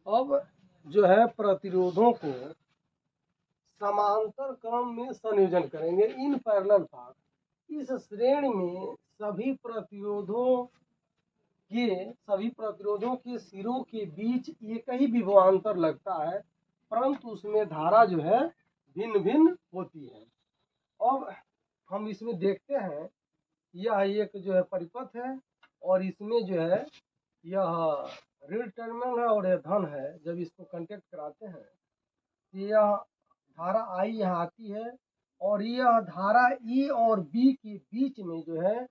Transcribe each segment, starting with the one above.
अब जो है प्रतिरोधों को समांतर क्रम में संयोजन करेंगे इन पैरेलल पाथ। इस श्रेणी में सभी प्रतिरोधों के सिरों के बीच एक ही विभवांतर लगता है, परंतु उसमें धारा जो है भिन्न भिन्न होती है। अब हम इसमें देखते हैं, यह एक जो है परिपथ है और इसमें जो है यह ऋण टर्मिनल है और यह धन है। जब इसको कंटेक्ट कराते हैं तो यह धारा आई यहाँ आती है और यह धारा ए और बी के बीच में जो है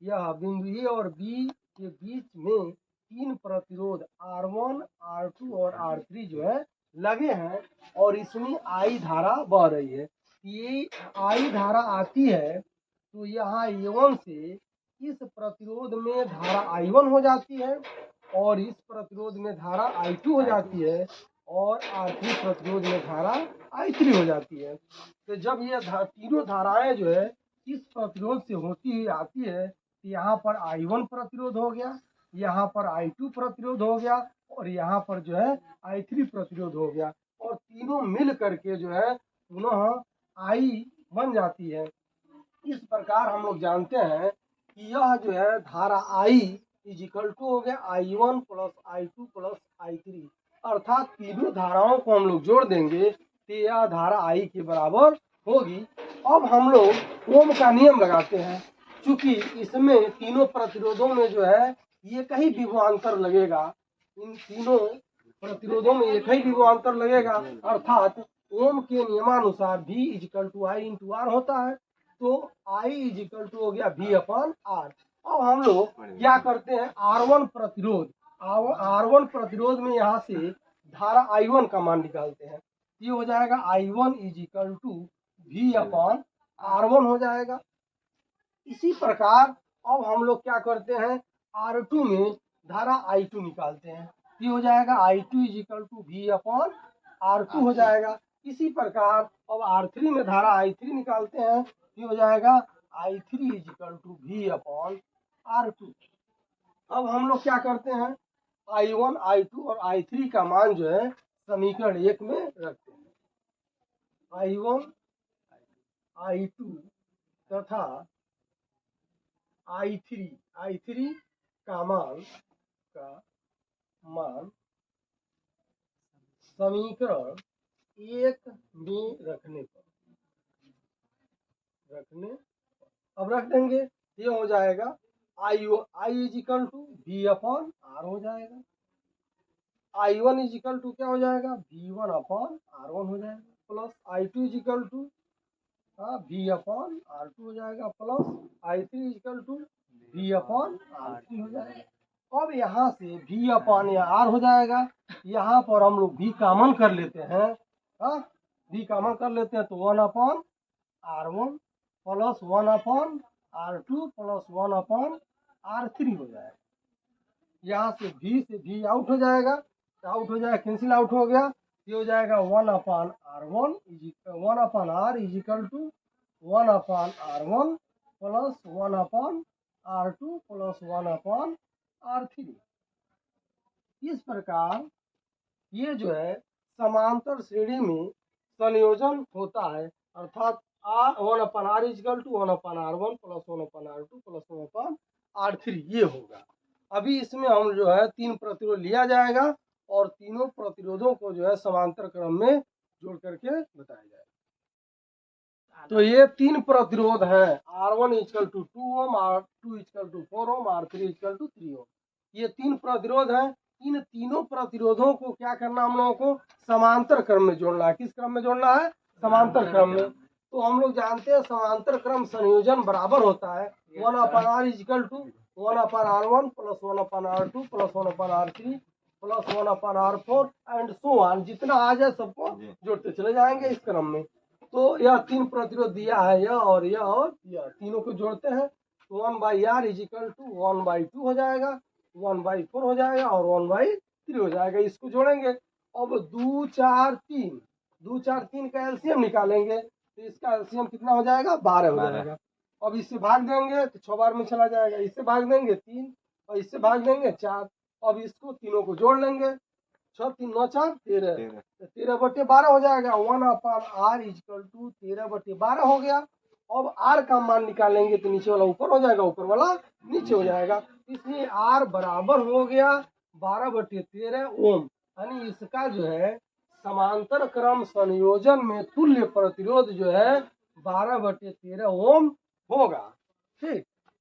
यह बिंदु ए और बी के बीच में तीन प्रतिरोध R1, R2 और R3 जो है लगे हैं और इसमें आई धारा बह रही है। ये आई धारा आती है तो यहाँ A1 से इस प्रतिरोध में धारा I1 हो जाती है और इस प्रतिरोध में धारा I2 हो जाती है और R3 प्रतिरोध में धारा I3 हो जाती है। तो जब ये तीनों धाराएं जो है इस प्रतिरोध से होती हुई आती है तो यहाँ पर I1 प्रतिरोध हो गया, यहाँ पर I2 प्रतिरोध हो गया और यहाँ पर जो है I3 प्रतिरोध हो गया और तीनों मिल करके जो है पुनः I बन जाती है। इस प्रकार हम लोग जानते हैं कि यह जो है धारा I इजिकल टू हो गया I1 plus I2 plus I3, अर्थात तीनों धाराओं को हम लोग जोड़ देंगे तो यह धारा I के बराबर होगी। अब हम लोग ओम का नियम लगाते हैं, क्योंकि इसमें तीनों प्रतिरोधों में जो है एक ही विभवांतर लगेगा, इन तीनों प्रतिरोधों में एक ही विभवांतर लगेगा, अर्थात ओम के नियमानुसार V equal to I into R होता है। तो I इजिकल टू हो गया V अपन आर। अब हम लोग क्या करते हैं, R1 प्रतिरोध में यहाँ से धारा I1 का मान निकालते हैं। ये हो जाएगा I1 is equal to V upon R1 हो जाएगा। इसी प्रकार अब हम लोग क्या करते हैं, R2 में धारा I2 निकालते हैं। ये हो जाएगा I2 equal to V upon R2 हो जाएगा। इसी प्रकार अब R3 में धारा I3 निकालते हैं, ये हो जाएगा I3 equal to V upon R2। अब हम लोग क्या करते हैं, I1, I2 और I3 का मान जो है समीकरण 1 में रखते हैं। I1, I2 तथा I3 का मान समीकरण 1 में अब रख देंगे। ये हो जाएगा I equal to V upon R हो जाएगा, I1 इजिकल टू क्या हो जाएगा V1 अपन R1 हो जाएगा, plus I2 equal to V upon R2 हो जाएगा, plus I3 equal to V upon R3 हो जाएगा। अब यहाँ से V अपन R हो जाएगा, यहाँ पर हम लोग V कॉमन कर लेते हैं, V कॉमन कर लेते हैं तो 1 upon R1 plus 1 upon R2 plus 1 upon R3 हो जाएगा। यहाँ से V आउट हो जाएगा, कैंसिल आउट हो गया। ये हो जाएगा 1 upon R1 1 upon R equal to 1 upon R1 plus 1 upon R2 plus 1 upon R3। इस प्रकार ये जो है समांतर श्रेणी में संयोजन होता है, अर्थात R1 upon R equal to 1 upon R1 plus 1 upon R2 plus 1 upon R3 ये होगा। अभी इसमें हम जो है तीन प्रतिरोध लिया जाएगा और तीनों प्रतिरोधों को जो है समांतर क्रम में जोड़ करके बताया जाएगा। तो ये तीन प्रतिरोध हैं, R1 equal to 2 ohm, R2 equal to 4 ohm, R3 equal to 3 ohm. ये तीन प्रतिरोध हैं। इन तीनों प्रतिरोधों को क्या करना, हम लोगों को समांतर क्रम में जोड़ना है। किस क्रम में जोड़ना है, समांतर क्रम में। तो हम लोग जानते हैं समांतर क्रम संयोजन बराबर होता है 1 upon R equal to 1 upon R1 plus 1 upon R2 plus 1 upon R3 plus 1 upon R4 and so on, जितना आ जाए सबको जोड़ते चले जाएंगे इस क्रम में। तो यह तीन प्रतिरोध दिया है, यह और तीनों को जोड़ते हैं तो 1/R इजिकल टू 1/2 हो जाएगा, 1/4 हो जाएगा और 1/3 हो जाएगा। इसको जोड़ेंगे। अब 2 4 3 का एलसीएम निकालेंगे तो इसका एलसीएम कितना हो जाएगा, 12 हो जाएगा। अब इससे भाग देंगे तो 6 बार में चला जाएगा, इससे भाग देंगे 3 और इससे भाग देंगे 4। अब इसको तीनों को जोड़ लेंगे, 6 3 9 4 13, 13/12 हो जाएगा। 1/r इक्वल टू 13/12 हो गया। अब r का मान निकालेंगे तो नीचे वाला ऊपर हो जाएगा, ऊपर वाला नीचे हो जाएगा। इसलिए r बराबर हो गया 12/13 ओम। यानी इसका जो है समांतर क्रम संयोजन में तुल्य प्रतिरोध जो है 12/13 ओम होगा। ठीक।